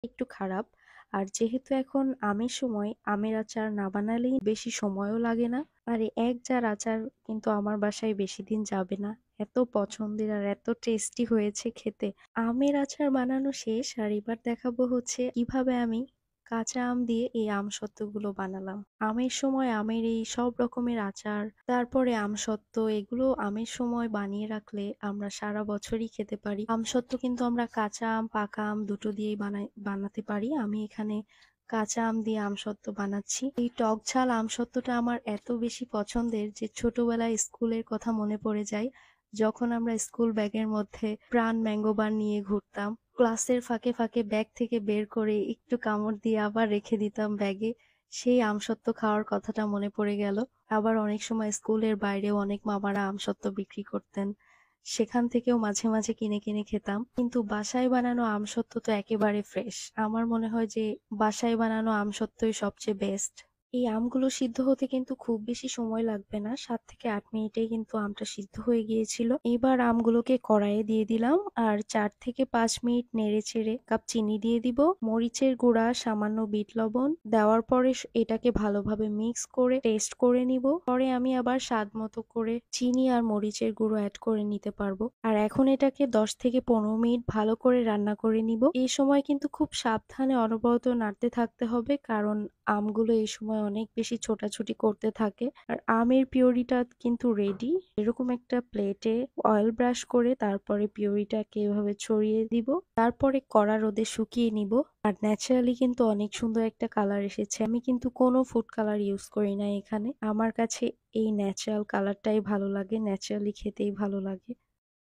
একটু খারাপ। আর যেহেতু এখন আমের সময়, আমের আচার না বানালেই বেশি সময়ও লাগে না। আর এই এক জার আচার কিন্তু আমার বাসায় বেশিদিন যাবে না। এত পছন্দের আর এত টেস্টি হয়েছে খেতে। আমের আচার বানানো শেষ আর এবার দেখাবো হচ্ছে কিভাবে আমি কাঁচা আম দিয়ে এই আমসত্ত্বগুলো বানালাম। আমের সময় আমের এই সব রকমের আচার, তারপরে আমসত্ত্ব এগুলো আমের সময় বানিয়ে রাখলে আমরা সারা বছরই খেতে পারি। আমসত্ত্ব কিন্তু আমরা কাঁচা আম, পাকা আম দুটো দিয়েই বানাতে পারি। আমি এখানে কাঁচা আম দিয়ে আমসত্ত্ব বানাচ্ছি। এই টক ঝাল আমসত্ত্বটা আমার এত বেশি পছন্দের যে ছোটবেলায় স্কুলের কথা মনে পড়ে যায়। যখন আমরা স্কুল ব্যাগের মধ্যে প্রাণ ম্যাঙ্গো বার নিয়ে ঘুরতাম, ক্লাসের ফাঁকে ফাঁকে ব্যাগ থেকে বের করে একটু কামড় দিয়ে আবার রেখে দিতাম ব্যাগে, সেই আমসত্ত্ব খাওয়ার কথাটা মনে পড়ে গেল। আবার অনেক সময় স্কুলের বাইরেও অনেক মামারা আমসত্ত্ব বিক্রি করতেন, সেখান থেকেও মাঝে মাঝে কিনে কিনে খেতাম। কিন্তু বাসায় বানানো আমসত্ত্ব তো একেবারে ফ্রেশ। আমার মনে হয় যে বাসায় বানানো আমসত্ত্বই সবচেয়ে বেস্ট। এই আমগুলো সিদ্ধ হতে কিন্তু খুব বেশি সময় লাগবে না, 7 থেকে 8 মিনিটেই কিন্তু আমটা সিদ্ধ হয়ে গিয়েছিল। এবার আমগুলোকে কড়াইয়ে দিয়ে দিলাম আর 4 থেকে 5 মিনিট নেড়ে চেড়ে কাপ চিনি দিয়ে দিব, মরিচের গুঁড়া, সামান্য বিট লবণ দেওয়ার পরে এটাকে ভালোভাবে মিক্স করে টেস্ট করে নিব। পরে আমি আবার স্বাদ মতো করে চিনি আর মরিচের গুঁড়ো অ্যাড করে নিতে পারবো। আর এখন এটাকে 10 থেকে 15 মিনিট ভালো করে রান্না করে নিব। এই সময় কিন্তু খুব সাবধানে অনবরত নাড়তে থাকতে হবে, কারণ আমগুলো এই সময় অনেক বেশি ছোটাছুটি করতে থাকে। আর আমের পিউরিটা কিন্তু রেডি। এরকম একটা প্লেটে অয়েল ব্রাশ করে তারপরে পিউরিটাকে এভাবে ছড়িয়ে দিব, তারপরে কড়া রোদে শুকিয়ে নিব। আর ন্যাচারালি কিন্তু অনেক সুন্দর একটা কালার এসেছে। আমি কিন্তু কোনো ফুড কালার ইউজ করি না এখানে। আমার কাছে এই ন্যাচারাল কালারটাই ভালো লাগে, ন্যাচারালি খেতেই ভালো লাগে।